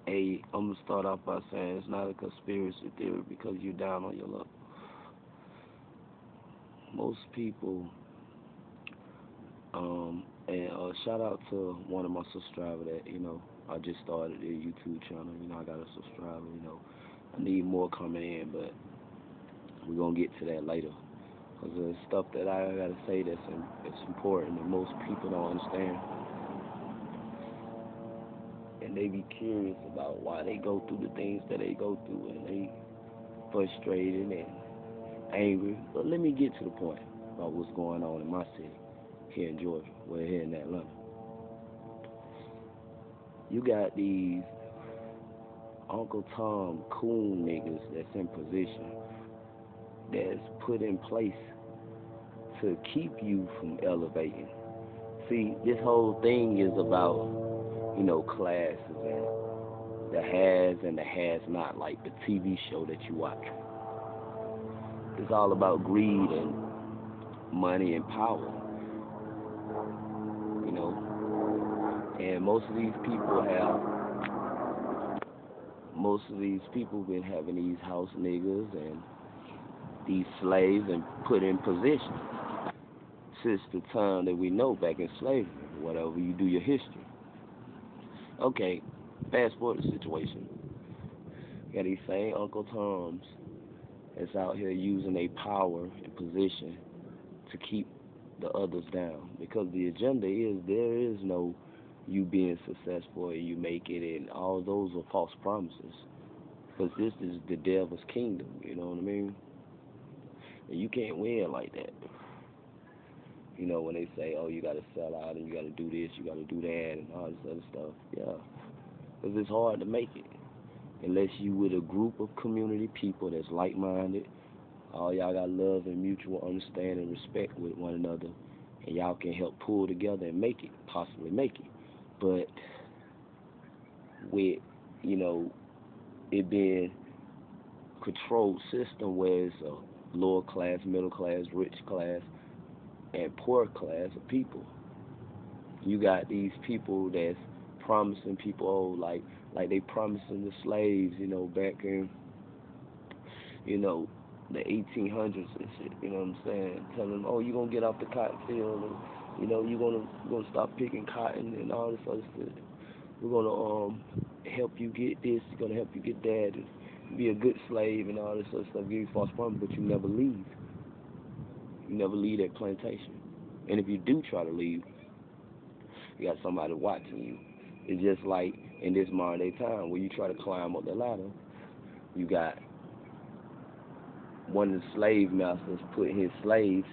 Hey, I'm gonna start off by saying it's not a conspiracy theory because you're down on your luck. Most people, and shout out to one of my subscribers that I just started a YouTube channel. I got a subscriber. I need more coming in, but we're gonna get to that later. Cause there's stuff that I gotta say it's important that most people don't understand, and they be curious about why they go through the things that they go through, and they frustrated and angry. But let me get to the point about what's going on in my city, here in Georgia. We're here in Atlanta. You got these Uncle Tom coon niggas that's in position, that's put in place to keep you from elevating. See, this whole thing is about, classes and the has and the has not, like the TV show that you watch. It's all about greed and money and power, you know. And most of these people been having these house niggas and these slaves and put in position since the time that we know back in slavery, whatever you do your history. Okay, fast forward the situation. You got these same Uncle Toms that's out here using their power and position to keep the others down. Because the agenda is there is no you being successful and you make it, and all those are false promises. Because this is the devil's kingdom, you know what I mean? And you can't win like that. When they say, oh, you got to sell out and you got to do this, you got to do that, and all this other stuff. Yeah, because it's hard to make it unless you with a group of community people that's like-minded. All y'all got love and mutual understanding and respect with one another, and y'all can help pull together and make it, possibly make it. But with, you know, it being controlled system where it's a lower class, middle class, rich class, and poor class of people. You got these people that's promising people, oh, like they promising the slaves, back in, you know, the 1800s and shit. You know what I'm saying? Telling them, oh, you gonna get off the cotton field, and you're gonna stop picking cotton and all this other shit. We're gonna help you get this. We're gonna help you get that, and be a good slave and all this other stuff. Give you false promise, but you never leave. You never leave that plantation. And if you do try to leave, you got somebody watching you. It's just like in this modern day time where you try to climb up the ladder, you got one of the slave masters putting his slaves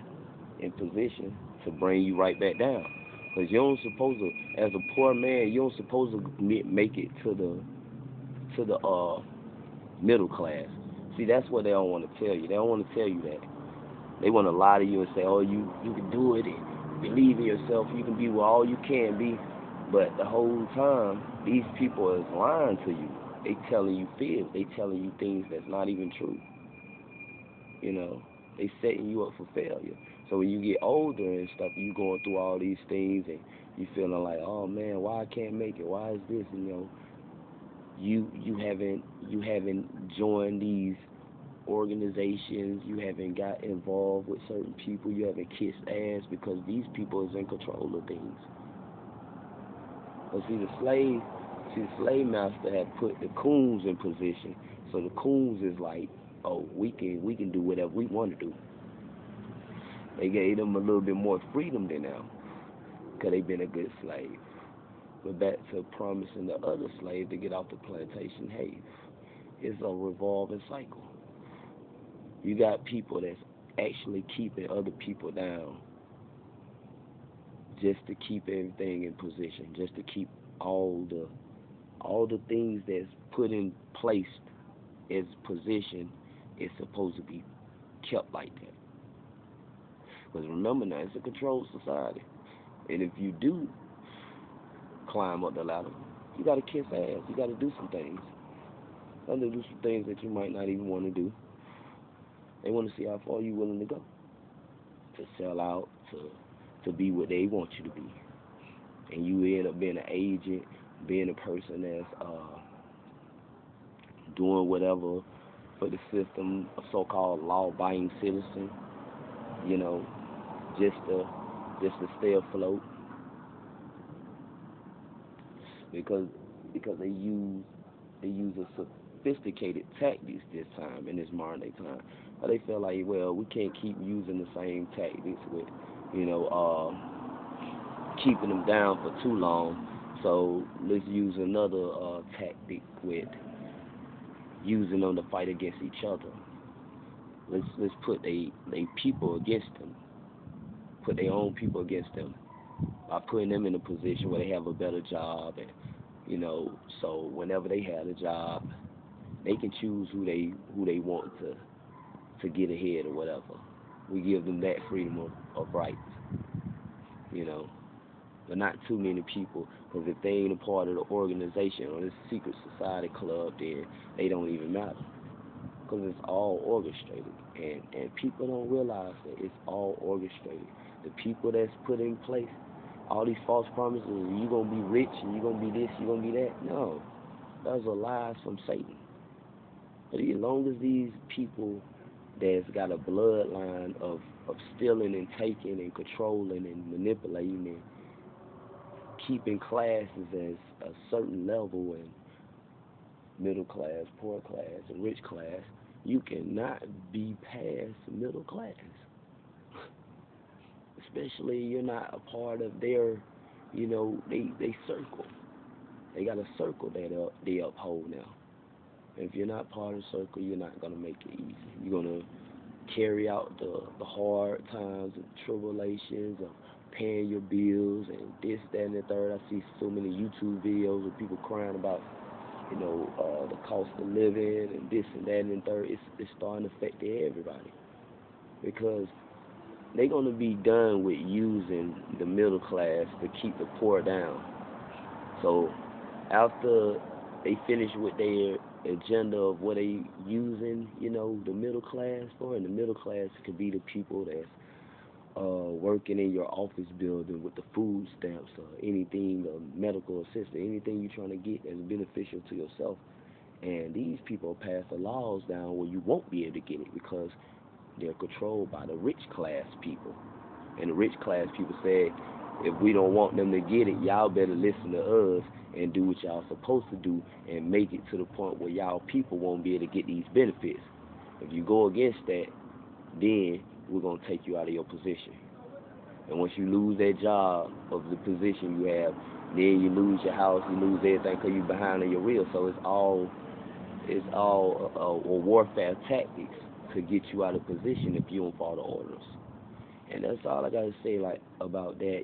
in position to bring you right back down. Because you don't supposed to, as a poor man, you don't supposed to make it to the middle class. See, that's what they don't want to tell you. They don't want to tell you that. They want to lie to you and say, oh, you can do it, and believe in yourself. You can be all you can be. But the whole time, these people is lying to you. They telling you fibs. They telling you things that's not even true. You know, they setting you up for failure. So when you get older and stuff, you going through all these things and you feeling like, oh man, why I can't make it? Why is this? You haven't joined these organizations. You haven't got involved with certain people. You haven't kissed ass because these people is in control of things. But see, the slave master had put the coons in position. So the coons is like, oh, we can do whatever we want to do. They gave them a little bit more freedom than them because they been a good slave. But back to promising the other slave to get off the plantation, hey, it's a revolving cycle. You got people that's actually keeping other people down just to keep everything in position, just to keep all the things that's put in place as position is supposed to be kept like that. Because remember now, it's a controlled society. And if you do climb up the ladder, you got to kiss ass. You got to do some things. You got to do some things that you might not even want to do. They want to see how far you willing to go. To sell out, to be what they want you to be. And you end up being an agent, being a person that's doing whatever for the system, a so-called law-abiding citizen, you know, just to stay afloat, because they use a sophisticated tactics this time in this modern day time. But they feel like, well, we can't keep using the same tactics with, you know, keeping them down for too long. So let's use another tactic with using them to fight against each other. Let's put they people against them, put their own people against them by putting them in a position where they have a better job, and so whenever they have a job, they can choose who they want to get ahead or whatever. We give them that freedom of rights, you know, but not too many people, because if they ain't a part of the organization or this secret society club, then they don't even matter, because it's all orchestrated, and people don't realize that it's all orchestrated. The people that's put in place all these false promises, you're going to be rich and you're going to be this, you're going to be that. No, those are lies from Satan. But as long as these people that's got a bloodline of stealing and taking and controlling and manipulating and keeping classes as a certain level, and middle class, poor class, and rich class, you cannot be past middle class. Especially you're not a part of their, they circle. They got a circle that they uphold now. If you're not part of the circle, you're not going to make it easy. You're going to carry out the hard times and tribulations of paying your bills and this, that, and the third. I see so many YouTube videos of people crying about, the cost of living and this and that and the third. It's starting to affect everybody, because they're going to be done with using the middle class to keep the poor down. So after they finish with their agenda of what they using, the middle class for, and the middle class could be the people that's working in your office building with the food stamps or anything, medical assistance, anything you're trying to get that's beneficial to yourself. And these people pass the laws down where you won't be able to get it, because they're controlled by the rich class people. And the rich class people say, if we don't want them to get it, y'all better listen to us and do what y'all supposed to do and make it to the point where y'all people won't be able to get these benefits. If you go against that, then we're going to take you out of your position. And once you lose that job of the position you have, then you lose your house, you lose everything because you're behind on your reel. So it's all a warfare tactics to get you out of position if you don't follow the orders. And that's all I gotta say about that.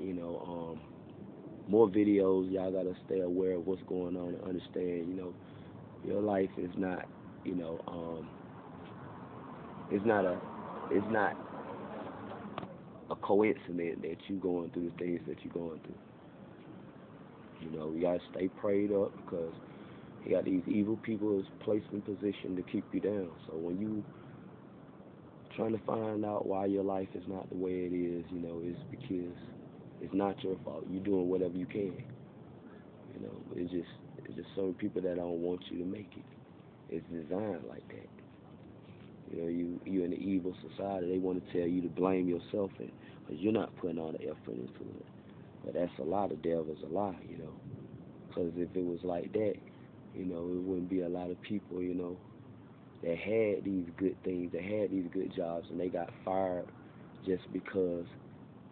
More videos, y'all gotta stay aware of what's going on and understand, your life is not, it's not a coincidence that you're going through the things that you're going through. You gotta stay prayed up, because you got these evil people that's placed in position to keep you down. So when you trying to find out why your life is not the way it is, it's because it's not your fault. You're doing whatever you can. It's just certain people that don't want you to make it. It's designed like that. You in the evil society, they want to tell you to blame yourself, because you're not putting all the effort into it. But that's a lie. The devil's a lie, because if it was like that, it wouldn't be a lot of people, that had these good things, that had these good jobs, and they got fired just because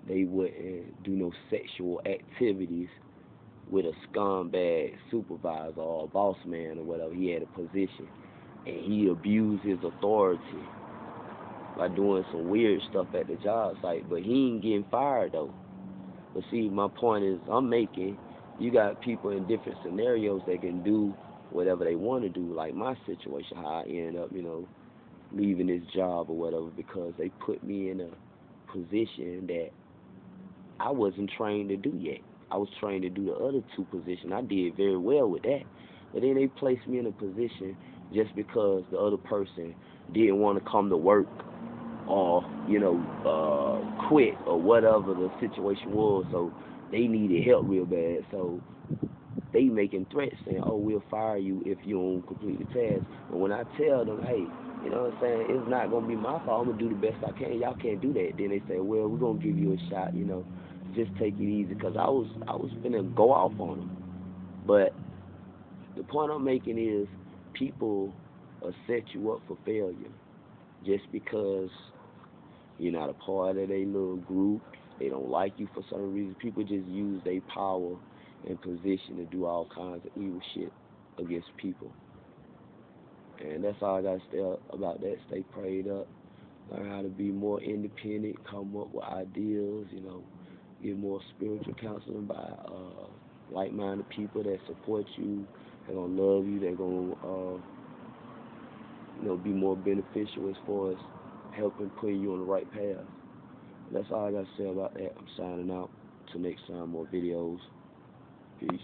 they wouldn't do no sexual activities with a scumbag supervisor or a boss man or whatever. He had a position, and he abused his authority by doing some weird stuff at the job site, but he ain't getting fired though. But see, my point is, you got people in different scenarios that can do whatever they want to do, like my situation, how I ended up, leaving this job or whatever, because they put me in a position that I wasn't trained to do yet. I was trained to do the other two positions. I did very well with that. But then they placed me in a position just because the other person didn't want to come to work or, quit or whatever the situation was. So they needed help real bad. So they making threats saying, oh, we'll fire you if you don't complete the task. But when I tell them, hey, you know what I'm saying, it's not going to be my fault, I'm going to do the best I can, y'all can't do that. Then they say, well, we're going to give you a shot, you know, just take it easy, because I was finna go off on them. But the point I'm making is people set you up for failure just because you're not a part of their little group. They don't like you for some reason. People just use their power and position to do all kinds of evil shit against people. And that's all I got to say about that. Stay prayed up. Learn how to be more independent. Come up with ideas, you know. Get more spiritual counseling by like-minded people that support you. They're going to love you. They're going to, you know, be more beneficial as far as helping put you on the right path. That's all I got to say about that. I'm signing out. Till next time, more videos. Peace.